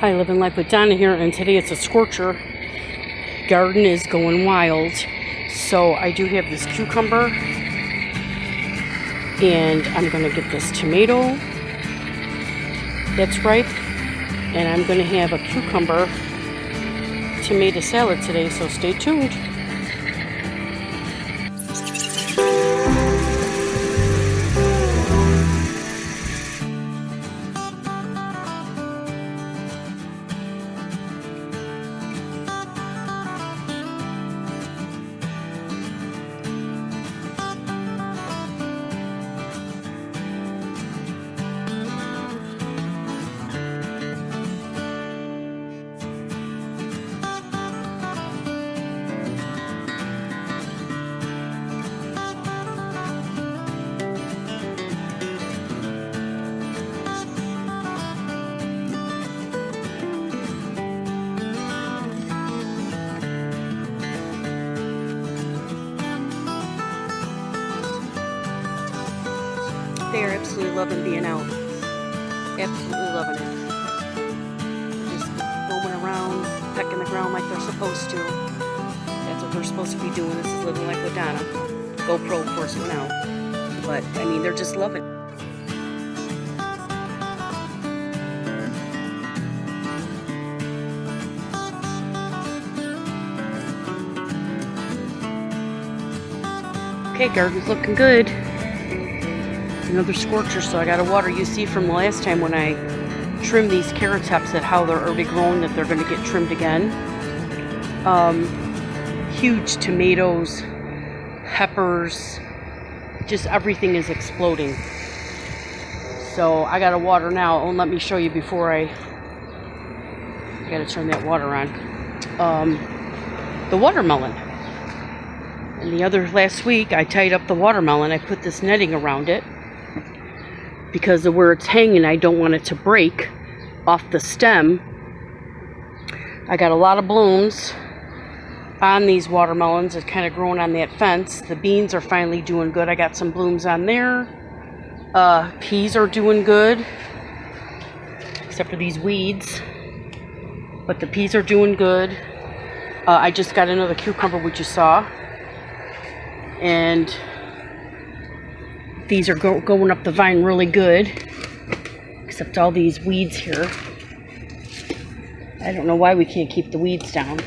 Hi, Living Life with Donna here, and today it's a scorcher. Garden is going wild. So I do have this cucumber, and I'm going to get this tomato that's ripe, and I'm going to have a cucumber tomato salad today, so stay tuned. They are absolutely loving being out. Absolutely loving it. Just roaming around, pecking the ground like they're supposed to. That's what they're supposed to be doing. This is Living Life with Donna. GoPro, of course, went out. But, I mean, they're just loving it. Okay, garden's looking good. Another scorcher, so I gotta water. You see from the last time when I trimmed these carrot tops that how they're already grown, that they're gonna get trimmed again. Huge tomatoes, peppers, just everything is exploding. So I gotta water now. Oh, let me show you before I gotta turn that water on. The watermelon. And last week I tied up the watermelon. I put this netting around it, because of where it's hanging, I don't want it to break off the stem. I got a lot of blooms on these watermelons. It's kind of growing on that fence. The beans are finally doing good. I got some blooms on there. Peas are doing good, except for these weeds. But the peas are doing good. I just got another cucumber, which you saw. And these are going up the vine really good, except all these weeds here. I don't know why we can't keep the weeds down.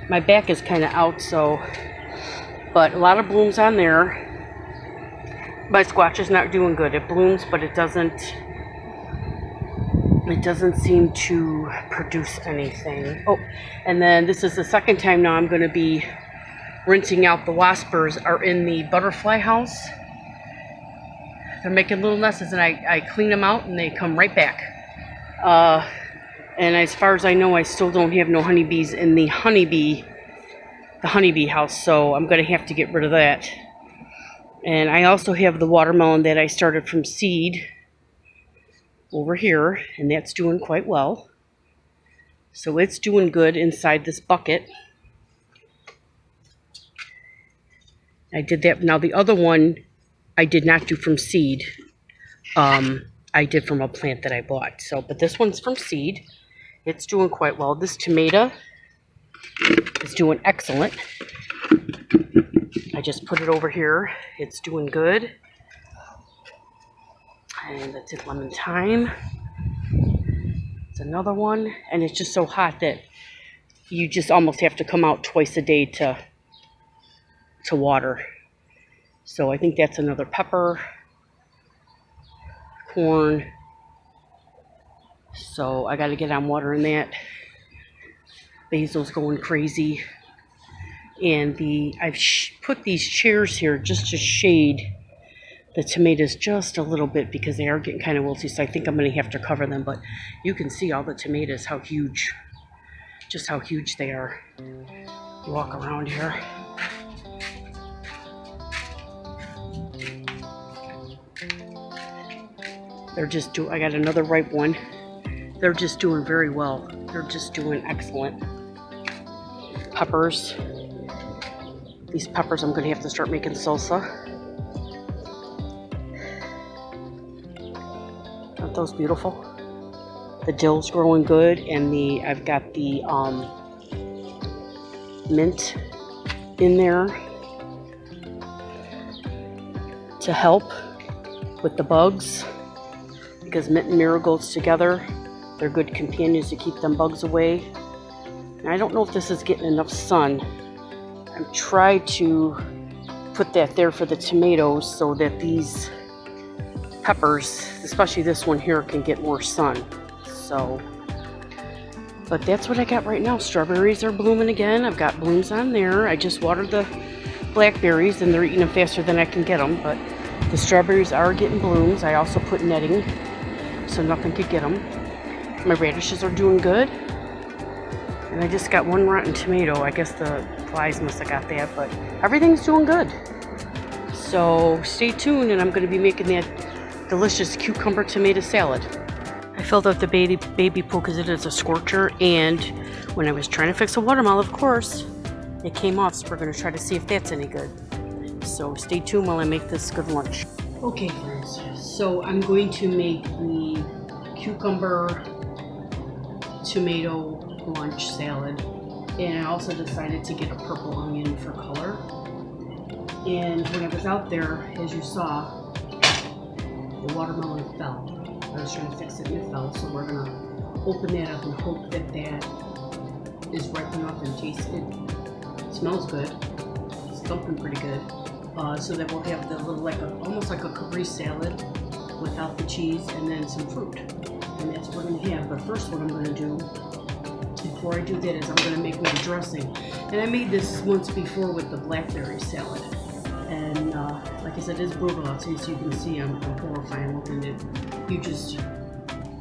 My back is kind of out, so, but a lot of blooms on there. My squash is not doing good. It blooms, but it doesn't seem to produce anything. Oh, and then this is the second time now I'm going to be rinsing out. The waspers are in the butterfly house. They're making little nests, and I clean them out and they come right back. And as far as I know, I still don't have no honeybees in the honeybee house, so I'm going to have to get rid of that. And I also have the watermelon that I started from seed over here, and that's doing quite well. So it's doing good inside this bucket. I did that. Now the other one I did not do from seed. I did from a plant that I bought. So, but this one's from seed. It's doing quite well. This tomato is doing excellent. I just put it over here. It's doing good. And that's it, lemon thyme. It's another one. And it's just so hot that you just almost have to come out twice a day to water. So I think that's another pepper, corn. So I got to get on watering that. Basil's going crazy. And I've put these chairs here just to shade the tomatoes just a little bit, because they are getting kind of wilty. So I think I'm going to have to cover them. But you can see all the tomatoes, how huge they are. Walk around here. I got another ripe one. They're just doing very well. They're just doing excellent. Peppers. These peppers, I'm going to have to start making salsa. Aren't those beautiful? The dill's growing good, and I've got the mint in there to help with the bugs, because mint and marigolds together, they're good companions to keep them bugs away. And I don't know if this is getting enough sun. I've tried to put that there for the tomatoes so that these peppers, especially this one here, can get more sun. So, but that's what I got right now. Strawberries are blooming again. I've got blooms on there. I just watered the blackberries and they're eating them faster than I can get them, but the strawberries are getting blooms. I also put netting so nothing could get them. My radishes are doing good. And I just got one rotten tomato. I guess the flies must have got that, but everything's doing good. So stay tuned, and I'm going to be making that delicious cucumber tomato salad. I filled out the baby pool because it is a scorcher, and when I was trying to fix a watermelon, of course, it came off, so we're going to try to see if that's any good. So stay tuned while I make this good lunch. Okay, friends, so I'm going to make the cucumber tomato lunch salad, and I also decided to get a purple onion for color. And when I was out there, as you saw, the watermelon fell. I was trying to fix it and it fell, so we're gonna open that up and hope that that is ripe enough and tastes good. It smells good. It's thumping pretty good. So that we'll have the little, almost like a Capri salad without the cheese and then some fruit. And that's what we're gonna have. But first, what I'm gonna do before I do that is I'm gonna make my dressing. And I made this once before with the blackberry salad. And like I said, it's brutal out here, so you can see I'm horrifying looking at it. You just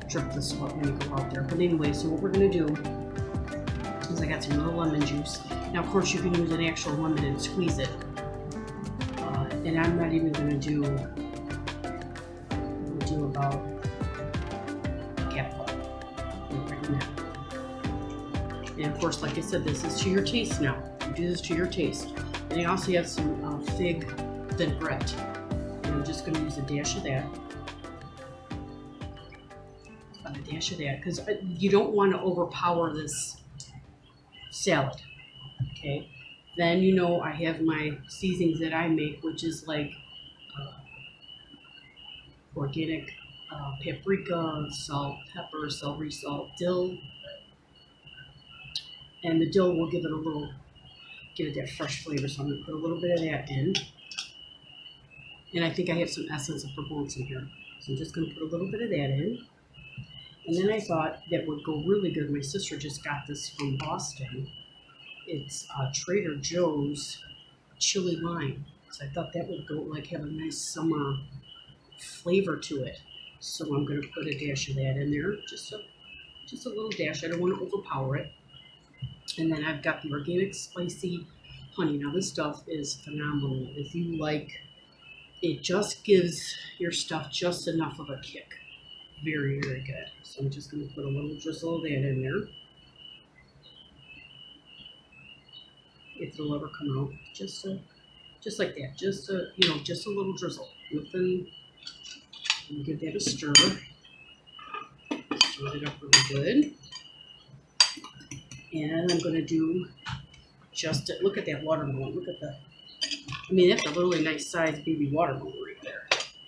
drip the sweat when you go out there. But anyway, so what we're gonna do is I got some little lemon juice. Now, of course, you can use an actual lemon and squeeze it. And I'm not even gonna do about a capful right now. And of course, like I said, this is to your taste now. You do this to your taste. And I also have some fig vinaigrette. And I'm just going to use a dash of that. A dash of that, because you don't want to overpower this salad. Okay. Then you know I have my seasonings that I make, which is like organic paprika, salt, pepper, celery salt, dill. And the dill will give it that fresh flavor, so I'm going to put a little bit of that in. And I think I have some essence of Provence in here. So I'm just going to put a little bit of that in. And then I thought that would go really good. My sister just got this from Boston. It's Trader Joe's chili lime. So I thought that would go have a nice summer flavor to it. So I'm going to put a dash of that in there. Just a little dash. I don't want to overpower it. And then I've got the organic spicy honey. Now this stuff is phenomenal. If you like, it just gives your stuff just enough of a kick. Very, very good. So I'm just going to put a little drizzle of that in there. If it'll ever come out, just like that. Just a little drizzle. Nothing. And give that a stir. Stir it up really good. And I'm going to do look at that watermelon. Look at that's a really nice sized baby watermelon right there.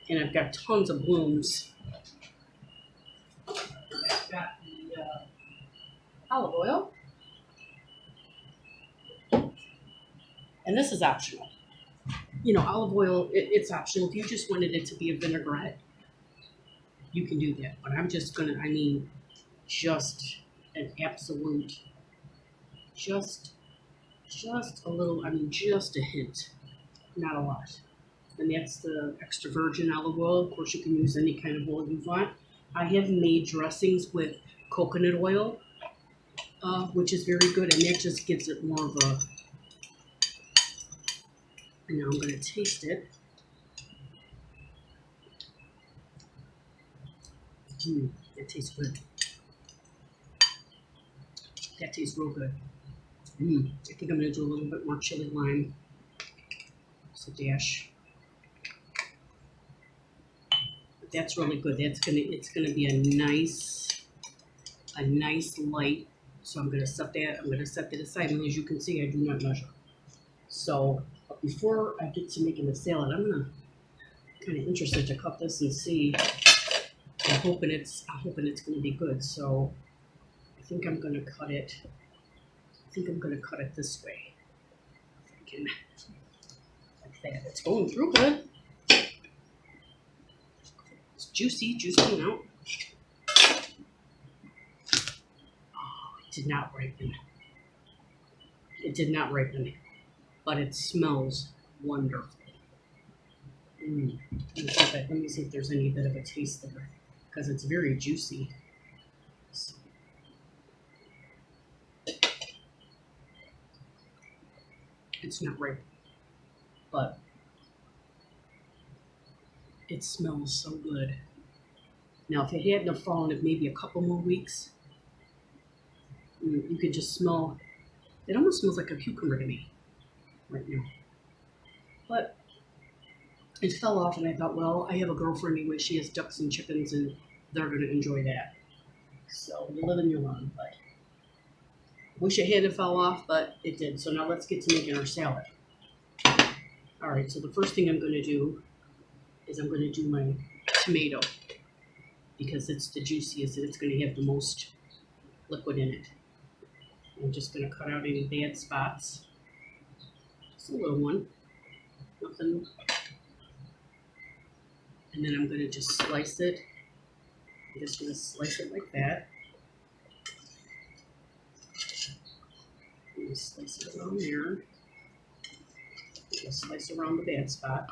And I've got tons of blooms. I've got the olive oil. And this is optional. Olive oil, it's optional. If you just wanted it to be a vinaigrette, you can do that. But I'm just going to, just an absolute, just a little, just a hint, not a lot. And that's the extra virgin olive oil. Of course, you can use any kind of oil you want. I have made dressings with coconut oil, which is very good, and that just gives it more of a, and now I'm going to taste it. That tastes good. That tastes real good. I think I'm going to do a little bit more chili lime. Just a dash. Put That's really good. It's gonna be a nice light. So I'm gonna set that aside, and as you can see, I do not measure. So but before I get to making the salad, I'm kind of interested to cut this and see. I'm hoping it's gonna be good. So I think I'm gonna cut it. This way. Thinking like that. It's going through good. It's juicy now. It did not ripen. But it smells wonderful. Let me see if there's any bit of a taste there, because it's very juicy. So, it's not ripe, but it smells so good. Now, if it hadn't have fallen of maybe a couple more weeks, you could just smell. It almost smells like a cucumber to me right now. But it fell off, and I thought, well, I have a girlfriend anyway. She has ducks and chickens, and they're going to enjoy that. So you live and you learn. But wish it hadn't fell off, but it did. So now let's get to making our salad. All right. So the first thing I'm going to do is I'm going to do my tomato, because it's the juiciest and it's going to have the most liquid in it. I'm just going to cut out any bad spots. Just a little one. Nothing. And then I'm going to just slice it. I'm just going to slice it like that. And slice it around there. Just slice around the bad spot.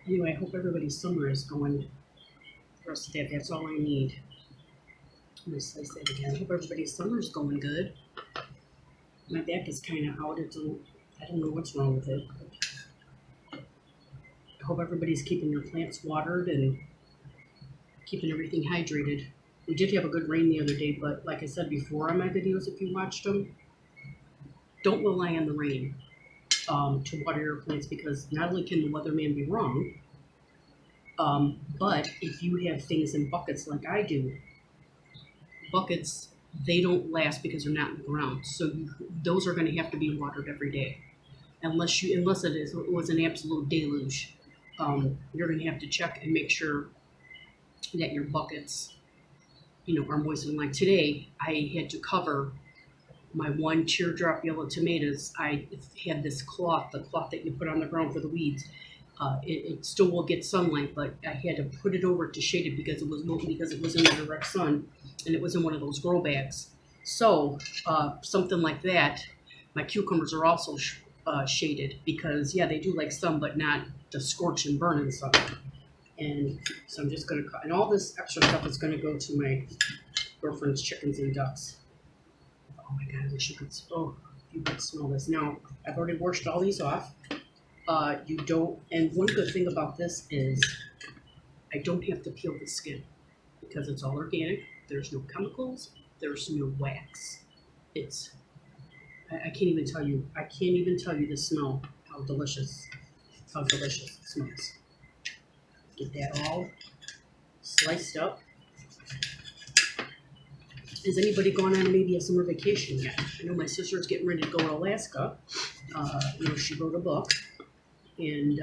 Anyway, I hope everybody's summer is going the rest of that. That's all I need. I'm going to slice that again. I hope everybody's summer is going good. My back is kind of out. I don't know what's wrong with it. But I hope everybody's keeping their plants watered and keeping everything hydrated. We did have a good rain the other day, but like I said before on my videos, if you watched them, don't rely on the rain to water your plants, because not only can the weatherman be wrong, but if you have things in buckets like I do, buckets, they don't last because they're not in the ground. So those are going to have to be watered every day, unless it was an absolute deluge. You're going to have to check and make sure that your buckets, are moistened. Like today, I had to cover my one teardrop yellow tomatoes. I had this cloth, the cloth that you put on the ground for the weeds. It still will get sunlight, but I had to put it over to shade it because it was in the direct sun, and it was in one of those grow bags. So something like that. My cucumbers are also shaded, because they do like sun, but not the scorch and burn and stuff. And so I'm just going to cut, and all this extra stuff is going to go to my girlfriend's chickens and ducks. Oh my God, I wish you could smell this. Now, I've already washed all these off. And one good thing about this is I don't have to peel the skin, because it's all organic. There's no chemicals. There's no wax. I can't even tell you the smell, how delicious it smells. Get that all sliced up. Has anybody gone on maybe a summer vacation yet? I know my sister's getting ready to go to Alaska. She wrote a book, and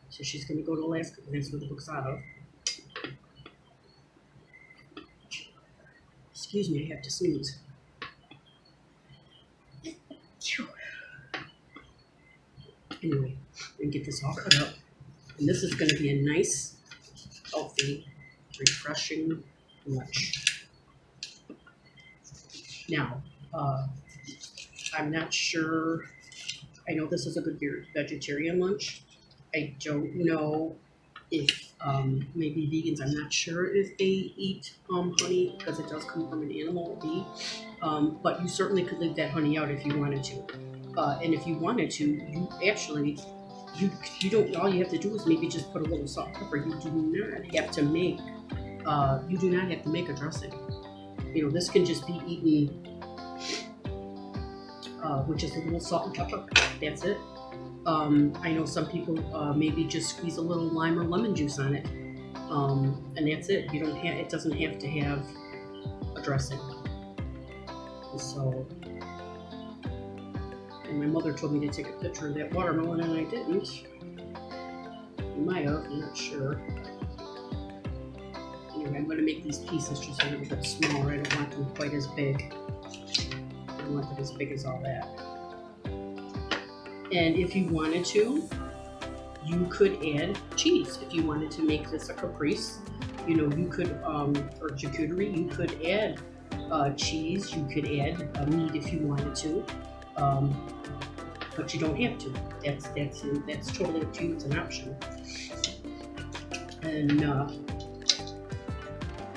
so she's going to go to Alaska, because that's where the book's out of. Excuse me, I have to sneeze. Anyway, and get this all cut up. And this is going to be a nice, healthy, refreshing lunch. Now, I'm not sure. I know this is a good vegetarian lunch. I don't know if maybe vegans, I'm not sure if they eat honey, because it does come from an animal, a bee. But you certainly could leave that honey out if you wanted to. And if you wanted to, you don't. All you have to do is maybe just put a little salt and pepper. You do not have to make a dressing. This can just be eaten with just a little salt and pepper. That's it. I know some people maybe just squeeze a little lime or lemon juice on it, and that's it. You don't have, it doesn't have to have a dressing. So, and my mother told me to take a picture of that watermelon, and I didn't. I might have, I'm not sure. Anyway, I'm going to make these pieces just a little bit smaller. I don't want them quite as big. I don't want them as big as all that. And if you wanted to, you could add cheese. If you wanted to make this a caprese, you know, you could, or charcuterie, you could add cheese. You could add meat if you wanted to, but you don't have to. That's totally up to you. It's an option. And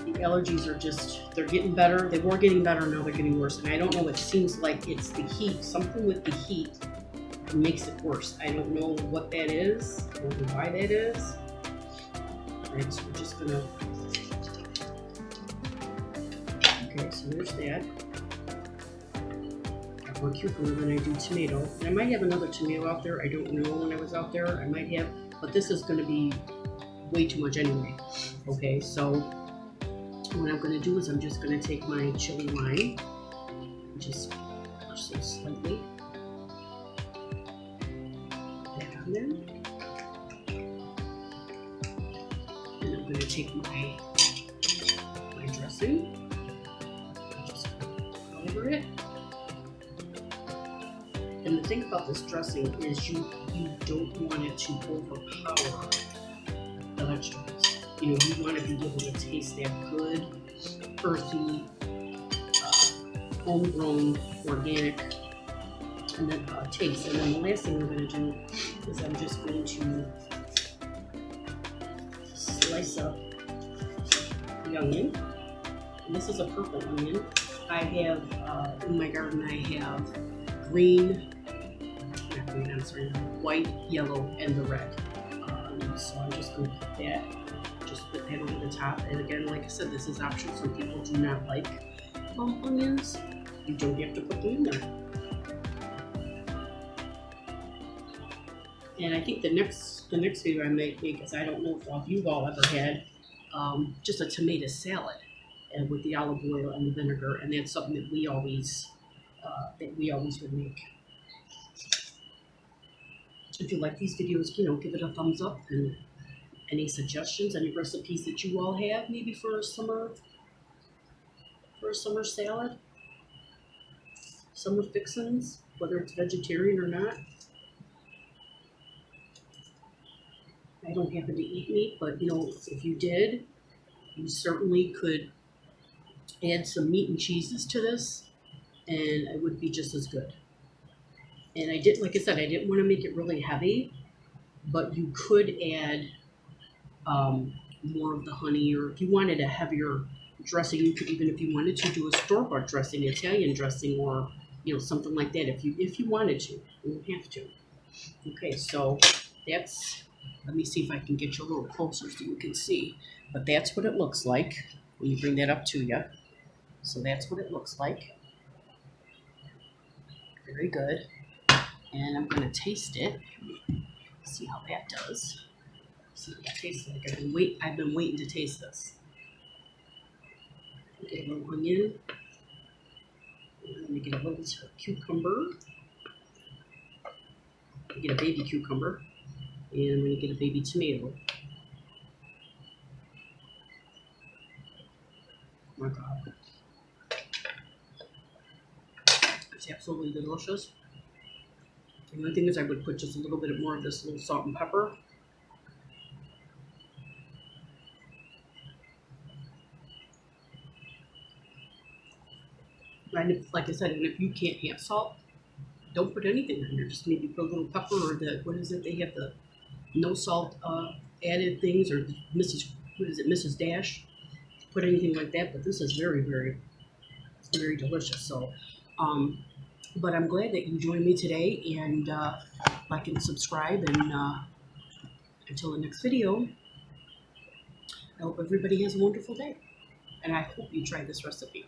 the allergies are just, they're getting better. They were getting better, now they're getting worse. And I don't know, it seems like it's the heat. Something with the heat makes it worse. I don't know what that is. I don't know why that is. Alright, so we're just gonna, okay, so there's that. Got more cucumber than I do tomato. And I might have another tomato out there. I don't know when I was out there. I might have, but this is gonna be way too much anyway. Okay, so what I'm gonna do is I'm just gonna take my chili lime, just brush this slightly. There. And I'm going to take my dressing, just put over it. And the thing about this dressing is you don't want it to overpower the vegetables. You know, you want to be able to taste that good, earthy, homegrown, organic, and then taste. And then the last thing we're going to do is I'm just going to slice up the onion. And this is a purple onion. I have, in my garden, I have white, yellow, and the red. So I'm just going to put that, just put that over the top. And again, like I said, this is optional. Some people do not like onions. You don't have to put them in there. And I think the next video I might make is, I don't know if you've all ever had just a tomato salad and with the olive oil and the vinegar, and that's something that we always would make. If you like these videos, you know, give it a thumbs up, and any suggestions, any recipes that you all have, maybe for a summer salad, summer fixins, whether it's vegetarian or not. I don't happen to eat meat, but you know, if you did, you certainly could add some meat and cheeses to this, and it would be just as good. And I didn't, like I said, I didn't want to make it really heavy, but you could add more of the honey, or if you wanted a heavier dressing, you could even, if you wanted to, do a store-bought dressing, Italian dressing, or you know, something like that. If you wanted to, you don't have to. Okay, so that's. Let me see if I can get you a little closer so you can see. But that's what it looks like when you bring that up to you. So that's what it looks like. Very good. And I'm going to taste it. See how that does. See what it tastes like. I've been waiting to taste this. Okay, a little onion. I'm going to get a little cucumber. Get a baby cucumber. And I'm going to get a baby tomato. Oh my God. It's absolutely delicious. The only thing is I would put just a little bit more of this little salt and pepper. And if, like I said, and if you can't have salt, don't put anything in there. Just maybe put a little pepper, or the, what is it? They have the no salt added things, or Mrs. Dash. Put anything like that, but this is very, very, very delicious. So, but I'm glad that you joined me today, and like and subscribe, and until the next video, I hope everybody has a wonderful day, and I hope you try this recipe.